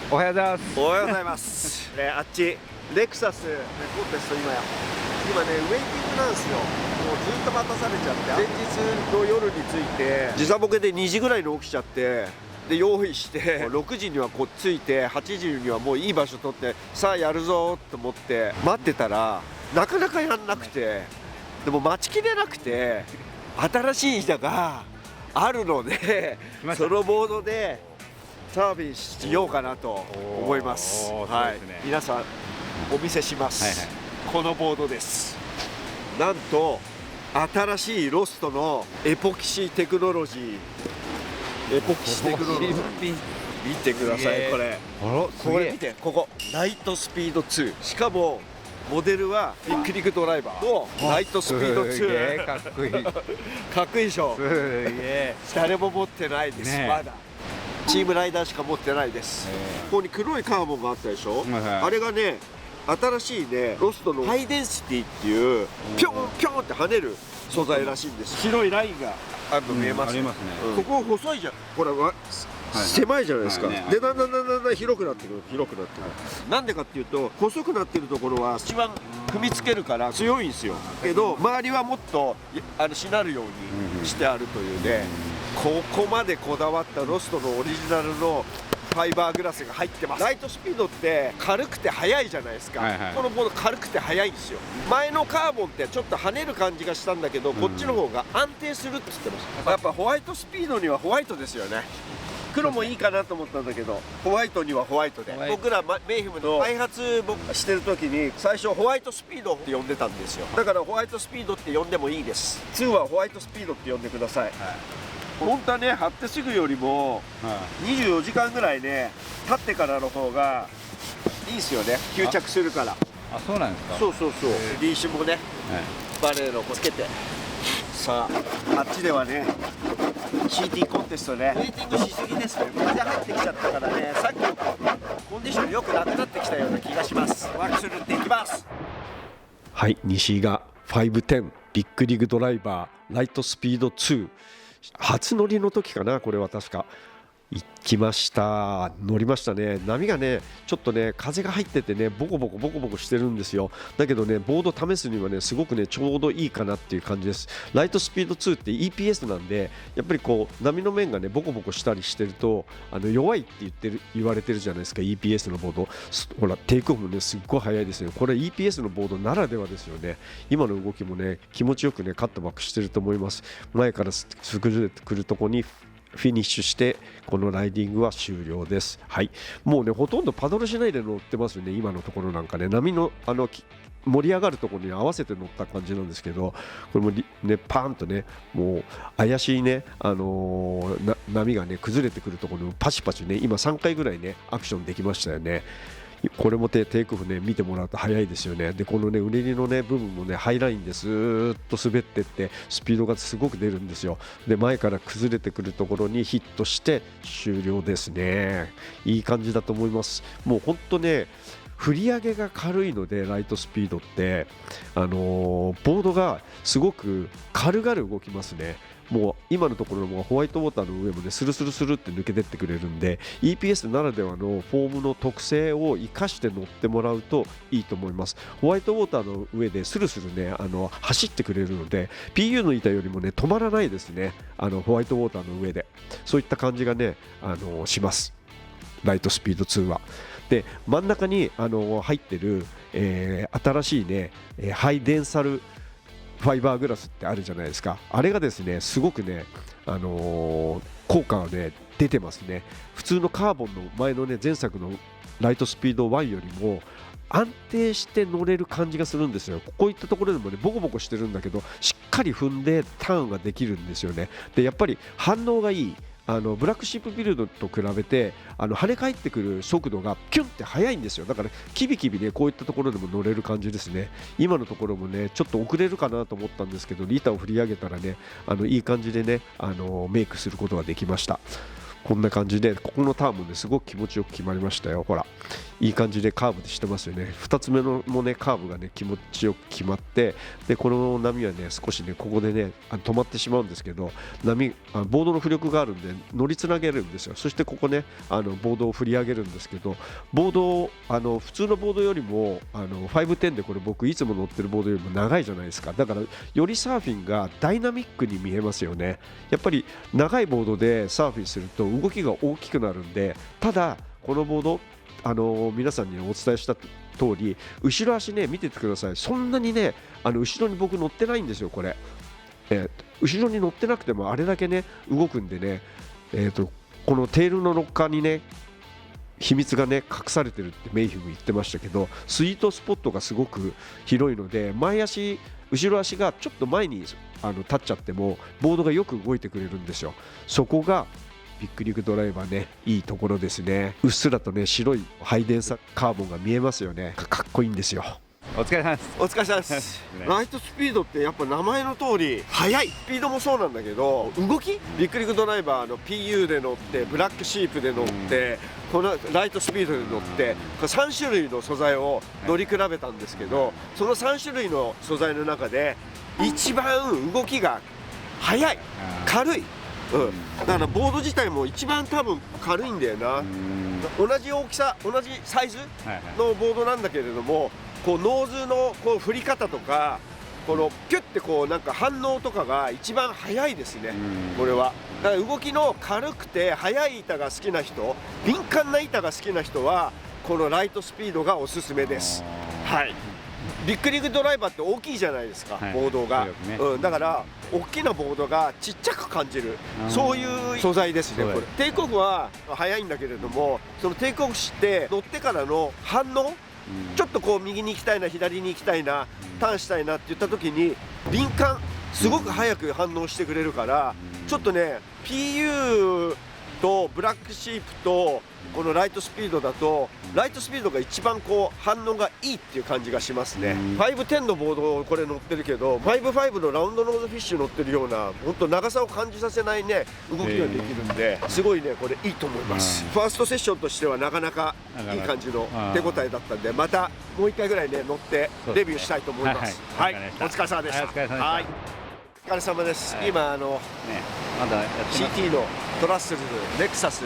おはようございます。おはようございます。あっちレクサスコンテスト今ねウェイティングなんですよ。もうずっと待たされちゃって、前日の夜に着いて時差ボケで2時ぐらいに起きちゃって、で用意して6時には着いて8時にはもういい場所取って、さあやるぞと思って待ってたらなかなかやんなくて、でも待ちきれなくて新しい板があるのでそのボードでサーフィンしようかなと思います。はい、皆さんお見せします。このボードです。なんと新しいロストのエポキシテクノロジー。エポキシテクノロジー見てください。これ見て、ここライトスピード2。しかもモデルはビッグリッグドライバーのライトスピード2。かっこいい。かっこいいでしょ。誰も持ってないです、まだ。チームライダーしか持ってないです。ここに黒いカーボンがあったでしょ、あれがね、新しいね、ロストのハイデンシティっていうピョンピョンって跳ねる素材らしいんです。白いラインがあるの見えます？ここ細いじゃん、これは狭いじゃないですか。でだんだん広くなってくる。なんでかっていうと、細くなってるところは一番踏みつけるから強いんですよ。けど周りはもっとしなるようにしてあるというね、ここまでこだわったロストのオリジナルのファイバーグラスが入ってます。ライトスピードって軽くて速いじゃないですか、このボード軽くて速いんですよ。前のカーボンってちょっと跳ねる感じがしたんだけど、こっちの方が安定するって言ってました。やっぱホワイトスピードにはホワイトですよね。黒もいいかなと思ったんだけど、ホワイトにはホワイトで、僕らメイフムの開発してる時に最初ホワイトスピードって呼んでたんですよ。だからホワイトスピードって呼んでもいいです。2はホワイトスピードって呼んでください。本当はね、貼ってすぐよりも24時間ぐらいね経ってからの方がいいですよね、吸着するから。あ、そうなんですか。そうリーシュもね、バレーのつけて。さあ、あっちではね CT コンテストね、ウェイティングしすぎですね。風入ってきちゃったからね、さっきよりコンディション良くなくなってきたような気がします。ワークスルっていきます。はい、西井が510ビッグリグドライバーライトスピード2、初乗りの時かな、これは確か行きました。乗りましたね。波がねちょっとね風が入っててねボコボコしてるんですよ。だけどねボード試すにはねすごくねちょうどいいかなっていう感じです。ライトスピード2って EPS なんで、やっぱりこう波の面がねボコボコしたりしてると弱いって言われてるじゃないですか、 EPS のボード。ほらテイクオフもねすっごい速いですよ。これ EPS のボードならではですよね。今の動きもね気持ちよくねカットバックしてると思います。前からスクズれてくるとこにフィニッシュしてこのライディングは終了です。はい、もうねほとんどパドルしないで乗ってますよね。今のところなんかね波の盛り上がるところに合わせて乗った感じなんですけど、これもねパーンとねもう怪しいね、波がね崩れてくるところにパチパチね今3回ぐらいねアクションできましたよね。これもテイクオフね見てもらうと早いですよね。でこのねうねりのね部分もねハイラインでずーっと滑ってってスピードがすごく出るんですよ。で前から崩れてくるところにヒットして終了ですね。いい感じだと思います。もうほんとね振り上げが軽いのでライトスピードってボードがすごく軽々動きますね。もう今のところもホワイトウォーターの上もねスルスルスルって抜けてってくれるんで EPS ならではのフォームの特性を生かして乗ってもらうといいと思います。ホワイトウォーターの上でスルスルね走ってくれるので PU の板よりもね止まらないですね。ホワイトウォーターの上でそういった感じがねします、ライトスピード2は。で真ん中に入ってる、新しいねハイデンサルファイバーグラスってあるじゃないですか。あれがですねすごくね、効果がね出てますね。普通のカーボンの前のね前作のライトスピード1よりも安定して乗れる感じがするんですよ。こういったところでもねボコボコしてるんだけどしっかり踏んでターンができるんですよね。でやっぱり反応がいい。ブラックシープビルドと比べて跳ね返ってくる速度がキュンって速いんですよ。だからキビキビねこういったところでも乗れる感じですね。今のところもねちょっと遅れるかなと思ったんですけど板を振り上げたらねいい感じでねメイクすることができました。こんな感じで、ここのターンもねすごく気持ちよく決まりましたよ。ほらいい感じでカーブでしてますよね。2つ目のもねカーブがね気持ちよく決まって、でこの波はね少しねここでね止まってしまうんですけど、ボードの浮力があるんで乗りつなげるんですよ。そしてここねボードを振り上げるんですけど、ボード普通のボードよりも510でこれ僕いつも乗ってるボードよりも長いじゃないですか。だからよりサーフィンがダイナミックに見えますよね。やっぱり長いボードでサーフィンすると動きが大きくなるんで、ただこのボード皆さんにお伝えした通り後ろ足ね見ててください。そんなにね後ろに僕乗ってないんですよこれ、後ろに乗ってなくてもあれだけね動くんでね、このテールのロッカーにね秘密がね隠されてるってメイヒム言ってましたけど、スイートスポットがすごく広いので後ろ足がちょっと前に立っちゃってもボードがよく動いてくれるんですよ。そこがビッグリグドライバーねいいところですね。うっすらとね白いハイデンサカーボンが見えますよね。かっこいいんですよ。お疲れ様です。お疲れ様です。ライトスピードってやっぱ名前の通り速い。スピードもそうなんだけど動き、ビッグリグドライバーの PU で乗ってブラックシープで乗ってこのライトスピードで乗って3種類の素材を乗り比べたんですけど、その3種類の素材の中で一番動きが速い、軽い、だからボード自体も一番多分軽いんだよな。同じ大きさ同じサイズのボードなんだけれども、こうノーズのこう振り方とかこのピュッてこうなんか反応とかが一番速いですねこれは。だから動きの軽くて速い板が好きな人、敏感な板が好きな人はこのライトスピードがおすすめです。はい。ビッグリグドライバーって大きいじゃないですか、ボードが、だから大きなボードがちっちゃく感じる、そういう素材ですねこれ。テイクオフは速いんだけれども、そのテイクオフして乗ってからの反応、ちょっとこう右に行きたいな左に行きたいなターンしたいなって言った時に敏感、すごく早く反応してくれるから、ちょっとね PU とブラックシープとこのライトスピードだとライトスピードが一番こう反応がいいっていう感じがしますね。510のボードこれ乗ってるけど55のラウンドノーズフィッシュ乗ってるような本当長さを感じさせないね動きができるんで、すごいねこれいいと思います。ファーストセッションとしてはなかなかいい感じの手応えだったんで、またもう一回ぐらいね乗ってレビューしたいと思います。はい、お疲れ様でした。はい、お疲れ様です。今CT のトラッスルレクサス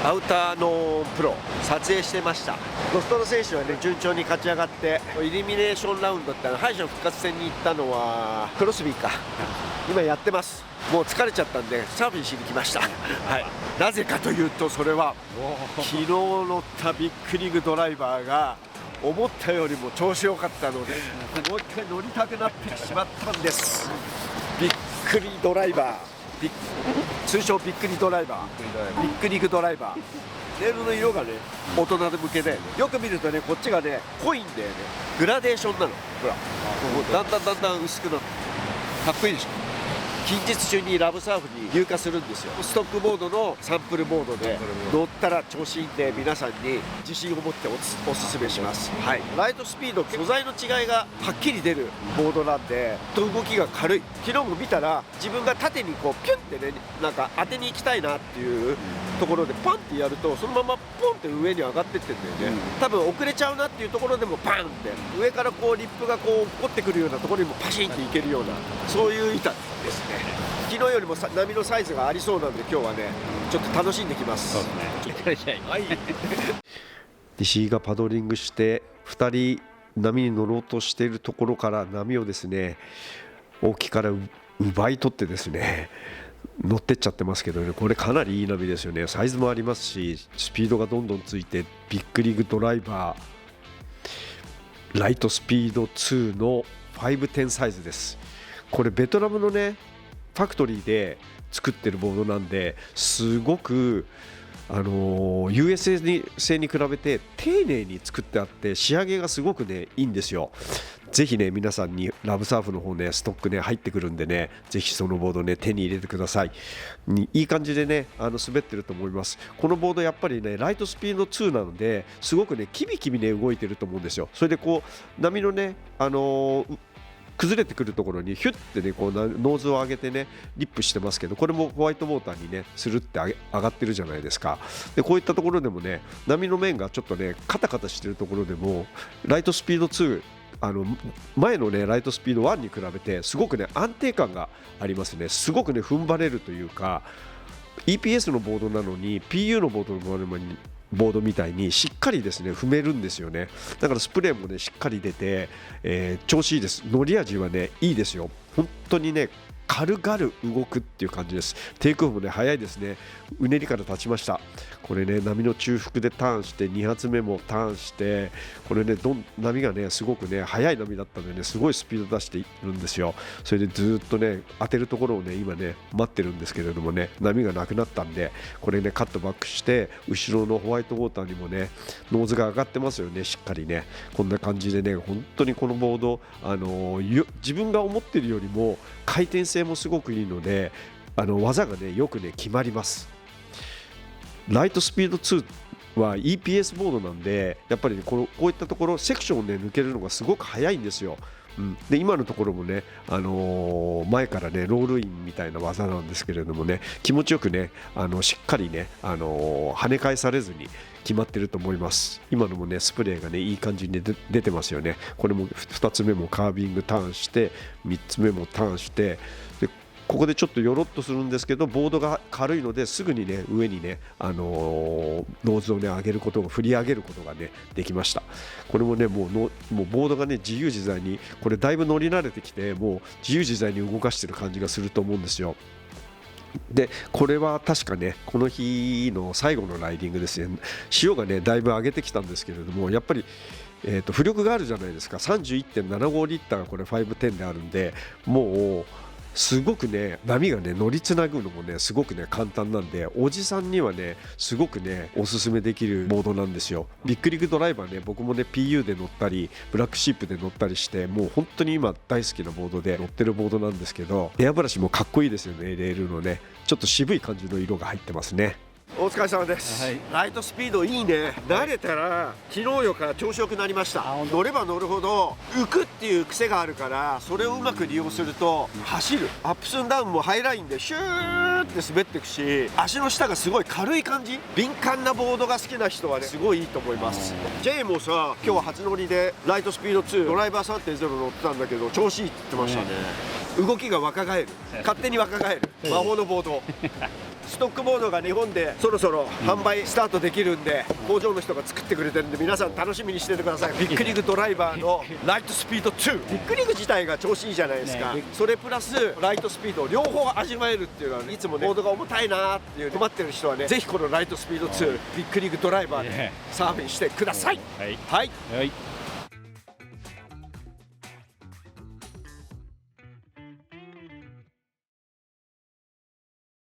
アウターのプロ撮影してました。ロストの選手はね順調に勝ち上がってイルミネーションラウンドって敗者復活戦に行ったのはクロスビーか、今やってます。もう疲れちゃったんでサーフィンしに来ました。はい、なぜかというとそれは昨日乗ったビッグリグドライバーが思ったよりも調子良かったのでもう一回乗りたくなってしまったんです。ビッグリドライバー、通称ビッグリドライバー、ビッグリグドライバー。レールの色がね大人向けで、よく見るとねこっちがね濃いんだよね。グラデーションなの。ほらだんだん薄くなってかっこいいでしょ。近日中にラブサーフに入荷するんですよ。ストックボードのサンプルボードで乗ったら調子いいんで皆さんに自信を持っておすすめします。はい、ライトスピード素材の違いがはっきり出るボードなんで動きが軽い。昨日も見たら自分が縦にこうピュンってねなんか当てに行きたいなっていうところでパンってやるとそのままポンって上に上がってってんだよね。多分遅れちゃうなっていうところでもパンって上からこうリップがこう落っこってくるようなところにもパシンっていけるようなそういう板ですね。昨日よりも波のサイズがありそうなんで今日はねちょっと楽しんできます。はい、西井がパドリングして2人波に乗ろうとしているところから波をですね沖から奪い取ってですね乗ってっちゃってますけどね、これかなりいい波ですよね。サイズもありますしスピードがどんどんついてビッグリグドライバーライトスピード2の510サイズです。これベトナムのねファクトリーで作ってるボードなんですごくUSA 製に比べて丁寧に作ってあって仕上げがすごくねいいんですよ。ぜひね皆さんにラブサーフの方ねストックね入ってくるんでねぜひそのボードね手に入れてください。いい感じでね滑ってると思います。このボードやっぱりねライトスピード2なのですごくねキビキビね動いてると思うんですよ。それでこう波のね崩れてくるところにヒュッてねこうノーズを上げてねリップしてますけど、これもホワイトウォーターにねスルって上がってるじゃないですか。でこういったところでもね波の面がちょっとねカタカタしてるところでもライトスピード2前のねライトスピード1に比べてすごくね安定感がありますね。すごくね踏ん張れるというか EPS のボードなのに PU のボードみたいにしっかりですね踏めるんですよね。だからスプレーもねしっかり出て、調子いいです。乗り味はねいいですよ。本当にね軽々動くっていう感じです。テイクオフもね早いですね。うねりから立ちました。これね波の中腹でターンして2発目もターンして、これね波がねすごくね速い波だったんでねすごいスピード出しているんですよ。それでずっとね当てるところをね今ね待ってるんですけれどもね波がなくなったんで、これねカットバックして後ろのホワイトウォーターにもねノーズが上がってますよね。しっかりねこんな感じでね本当にこのボード、自分が思ってるよりも回転性もすごくいいので技がねよくね決まります。ライトスピード2は EPS ボードなんでやっぱり、ね、こういったところセクションを、ね、抜けるのがすごく速いんですよ。で今のところもね、前からねロールインみたいな技なんですけれどもね気持ちよくねしっかりね、跳ね返されずに決まってると思います。今のもねスプレーがねいい感じに出てますよね。これも2つ目もカービングターンして3つ目もターンしてでここでちょっとよろっとするんですけどボードが軽いのですぐにね上にね、ノーズをね振り上げることがねできました。これもねもうボードがね自由自在にこれだいぶ乗り慣れてきてもう自由自在に動かしてる感じがすると思うんですよ。でこれは確かねこの日の最後のライディングですね。潮がねだいぶ上げてきたんですけれどもやっぱり浮力があるじゃないですか。 31.75 リッターがこれ510であるんでもうすごくね波がね乗りつなぐのもねすごくね簡単なんでおじさんにはねすごくねおすすめできるボードなんですよ。ビッグリッグドライバーね僕もね PU で乗ったりブラックシープで乗ったりしてもう本当に今大好きなボードで乗ってるボードなんですけど、エアブラシもかっこいいですよね。レールのねちょっと渋い感じの色が入ってますね。お疲れ様です、ライトスピードいいね。慣れたら昨日よから調子よくなりました。乗れば乗るほど浮くっていう癖があるからそれをうまく利用すると走るアップスンダウンもハイラインでシューって滑っていくし足の下がすごい軽い感じ。敏感なボードが好きな人はねすごいいいと思います。J もさ今日は初乗りでライトスピード2ドライバー 3.0 乗ってたんだけど調子いいって言ってましたね。動きが若返る勝手に若返る魔法のボードストックボードが日本でそろそろ販売スタートできるんで工場の人が作ってくれてるんで皆さん楽しみにしててください。ビッグリッグドライバーのライトスピード2ビッグリッグ自体が調子いいじゃないですか。それプラスライトスピード両方味わえるっていうのは、ね、いつもねボードが重たいなーっていう困ってる人はねぜひこのライトスピード2ビッグリッグドライバーでサーフィンしてください。はい、はい